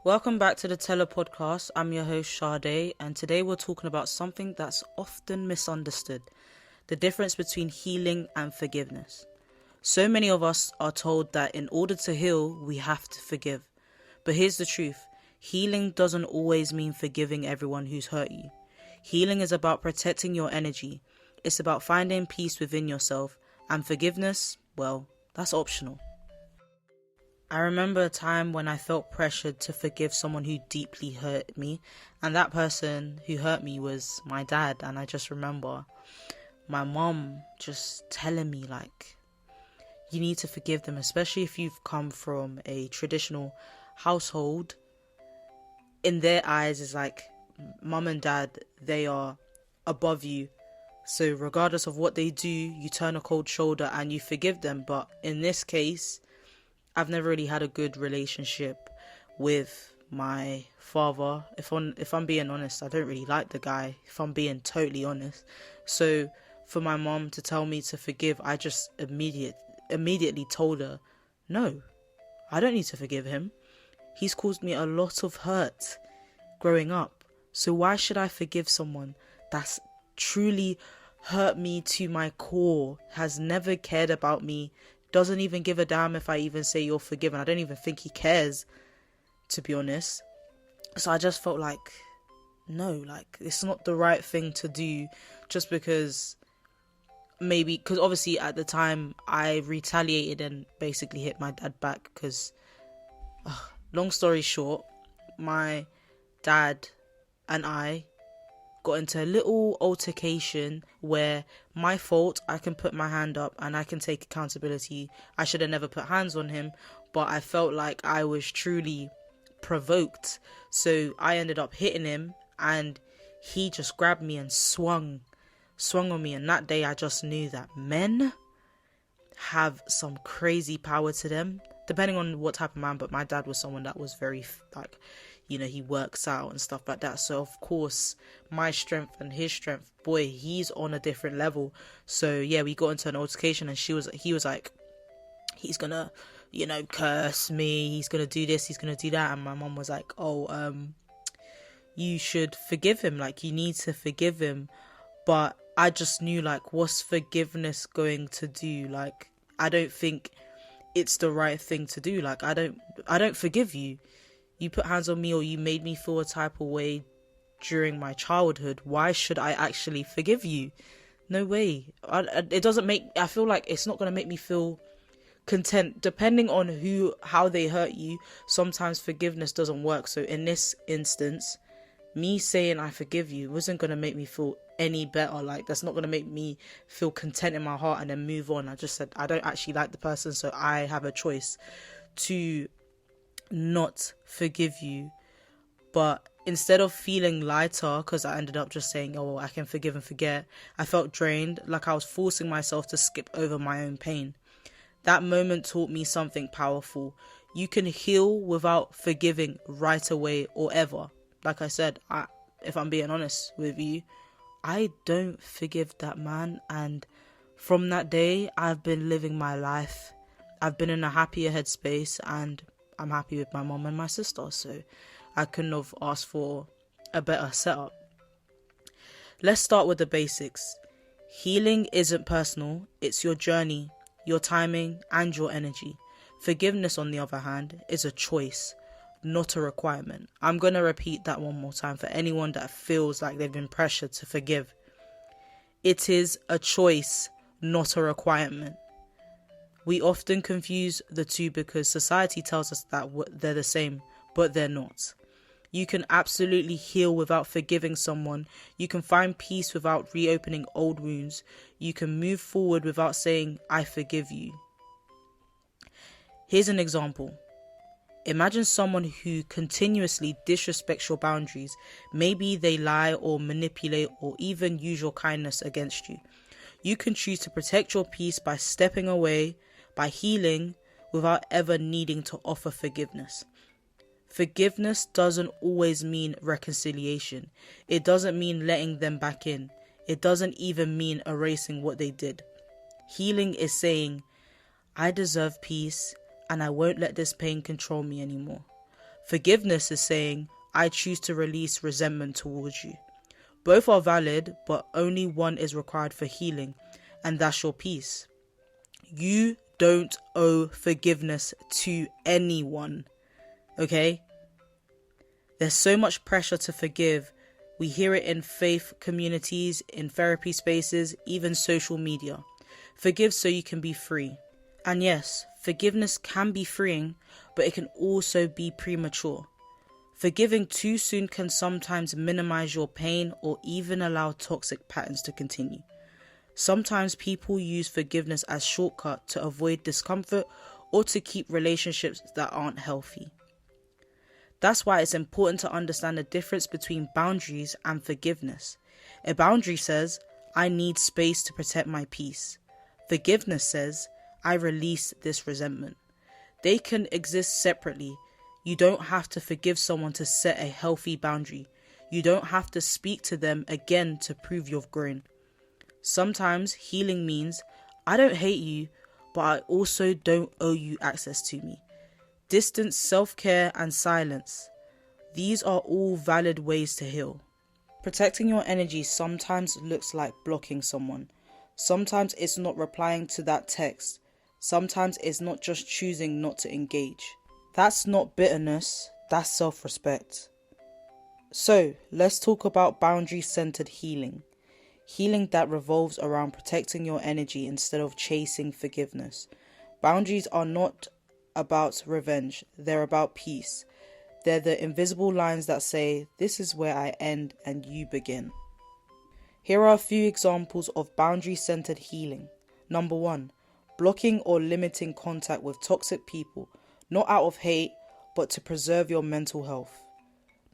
Welcome back to the Teller Podcast. I'm your host Sade, and today we're talking about something that's often misunderstood: the difference between healing and forgiveness. So many of us are told that in order to heal, we have to forgive. But here's the truth: healing doesn't always mean forgiving everyone who's hurt you. Healing is about protecting your energy. It's about finding peace within yourself, and forgiveness, well, that's optional. I remember a time when I felt pressured to forgive someone who deeply hurt me, and that person who hurt me was my dad. And I just remember my mom just telling me, like, you need to forgive them, especially if you've come from a traditional household. In their eyes, it's like mum and dad, they are above you. So regardless of what they do, you turn a cold shoulder and you forgive them. But in this case, I've never really had a good relationship with my father. If I'm being honest, I don't really like the guy, if I'm being totally honest. So for my mom to tell me to forgive, I just immediately told her, no, I don't need to forgive him. He's caused me a lot of hurt growing up. So why should I forgive someone that's truly hurt me to my core, has never cared about me, doesn't even give a damn if I even say you're forgiven? I don't even think he cares, to be honest. So I just felt like, no, like, it's not the right thing to do, just because because obviously at the time I retaliated and basically hit my dad back. Because long story short, my dad and I got into a little altercation where my fault, I can put my hand up and I can take accountability. I should have never put hands on him, but I felt like I was truly provoked. So I ended up hitting him and he just grabbed me and swung on me. And that day I just knew that men have some crazy power to them, depending on what type of man. But my dad was someone that was very, like, he works out and stuff like that. So of course my strength and his strength, boy, he's on a different level. So yeah, we got into an altercation and he was like, he's gonna, curse me, he's gonna do this, he's gonna do that. And my mom was like, you should forgive him, like, you need to forgive him. But I just knew, like, what's forgiveness going to do? Like, I don't think it's the right thing to do. Like, I don't forgive you. You put hands on me, or you made me feel a type of way during my childhood. Why should I actually forgive you? No way. It doesn't make, I feel like it's not going to make me feel content. Depending on how they hurt you, sometimes forgiveness doesn't work. So in this instance, me saying I forgive you wasn't going to make me feel any better. Like, that's not going to make me feel content in my heart and then move on. I just said I don't actually like the person, so I have a choice to not forgive you. But instead of feeling lighter, because I ended up just saying, oh, I can forgive and forget, I felt drained, like I was forcing myself to skip over my own pain. That moment taught me something powerful. You can heal without forgiving right away or ever. Like I said, if I'm being honest with you, I don't forgive that man. And from that day, I've been living my life. I've been in a happier headspace, and I'm happy with my mom and my sister. So I couldn't have asked for a better setup. Let's start with the basics. Healing isn't personal. It's your journey, your timing, and your energy. Forgiveness, on the other hand, is a choice, not a requirement. I'm going to repeat that one more time for anyone that feels like they've been pressured to forgive. It is a choice, not a requirement. We often confuse the two because society tells us that they're the same, but they're not. You can absolutely heal without forgiving someone. You can find peace without reopening old wounds. You can move forward without saying, I forgive you. Here's an example. Imagine someone who continuously disrespects your boundaries. Maybe they lie or manipulate or even use your kindness against you. You can choose to protect your peace by stepping away, by healing, without ever needing to offer forgiveness. Forgiveness doesn't always mean reconciliation. It doesn't mean letting them back in. It doesn't even mean erasing what they did. Healing is saying, I deserve peace and I won't let this pain control me anymore. Forgiveness is saying, I choose to release resentment towards you. Both are valid, but only one is required for healing, and that's your peace. You don't owe forgiveness to anyone, okay? There's so much pressure to forgive. We hear it in faith communities, in therapy spaces, even social media. Forgive so you can be free. And yes, forgiveness can be freeing, but it can also be premature. Forgiving too soon can sometimes minimize your pain or even allow toxic patterns to continue. Sometimes people use forgiveness as a shortcut to avoid discomfort or to keep relationships that aren't healthy. That's why it's important to understand the difference between boundaries and forgiveness. A boundary says, I need space to protect my peace. Forgiveness says, I release this resentment. They can exist separately. You don't have to forgive someone to set a healthy boundary. You don't have to speak to them again to prove you've grown. Sometimes healing means, I don't hate you, but I also don't owe you access to me. Distance, self-care, and silence. These are all valid ways to heal. Protecting your energy sometimes looks like blocking someone. Sometimes it's not replying to that text. Sometimes it's not just choosing not to engage. That's not bitterness, that's self-respect. So, let's talk about boundary-centered healing. Healing that revolves around protecting your energy instead of chasing forgiveness. Boundaries are not about revenge, they're about peace. They're the invisible lines that say, this is where I end and you begin. Here are a few examples of boundary-centered healing. Number 1, blocking or limiting contact with toxic people, not out of hate, but to preserve your mental health.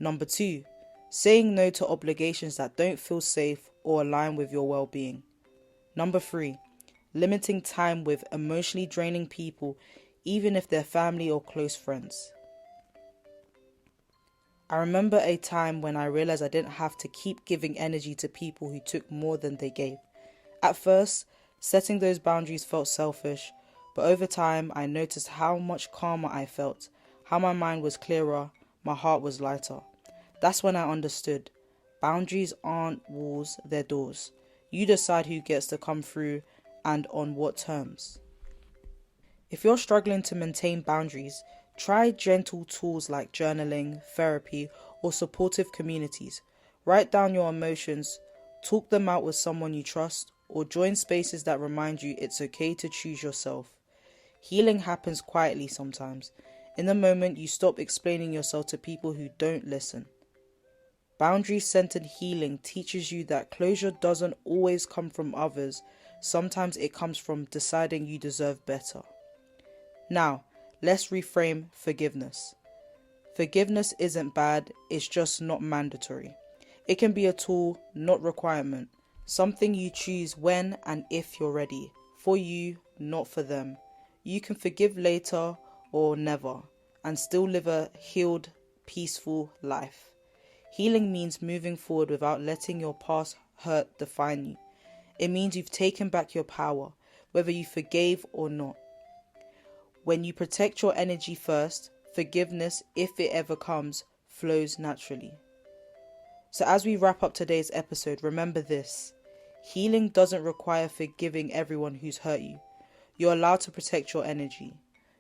Number 2, saying no to obligations that don't feel safe or align with your well-being. Number 3, limiting time with emotionally draining people, even if they're family or close friends. I remember a time when I realized I didn't have to keep giving energy to people who took more than they gave. At first, setting those boundaries felt selfish, but over time I noticed how much calmer I felt, how my mind was clearer, my heart was lighter. That's when I understood. Boundaries aren't walls, they're doors. You decide who gets to come through and on what terms. If you're struggling to maintain boundaries, try gentle tools like journaling, therapy, or supportive communities. Write down your emotions, talk them out with someone you trust, or join spaces that remind you it's okay to choose yourself. Healing happens quietly sometimes. In the moment, you stop explaining yourself to people who don't listen. Boundary-centered healing teaches you that closure doesn't always come from others. Sometimes it comes from deciding you deserve better. Now, let's reframe forgiveness. Forgiveness isn't bad, it's just not mandatory. It can be a tool, not requirement. Something you choose when and if you're ready. For you, not for them. You can forgive later or never and still live a healed, peaceful life. Healing means moving forward without letting your past hurt define you. It means you've taken back your power, whether you forgave or not. When you protect your energy first, forgiveness, if it ever comes, flows naturally. So as we wrap up today's episode, remember this. Healing doesn't require forgiving everyone who's hurt you. You're allowed to protect your energy.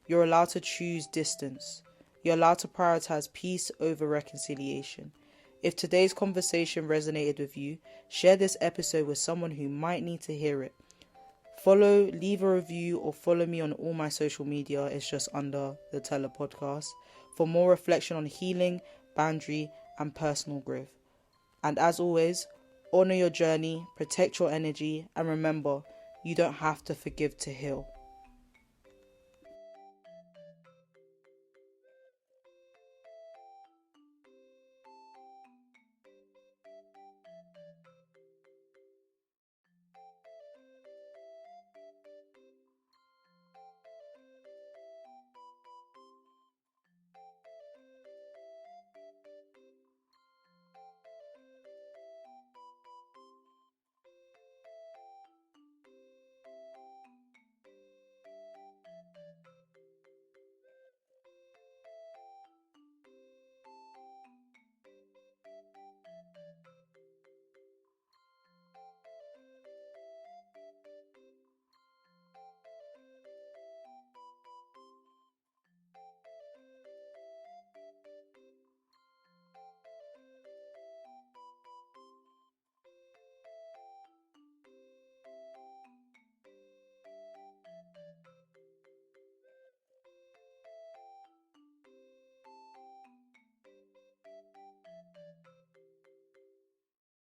You're allowed to choose distance. You're allowed to prioritize peace over reconciliation. If today's conversation resonated with you, share this episode with someone who might need to hear it. Follow, leave a review, or follow me on all my social media. It's just under the Teller Podcast for more reflection on healing, boundary, and personal growth. And as always, honor your journey, protect your energy, and remember, you don't have to forgive to heal.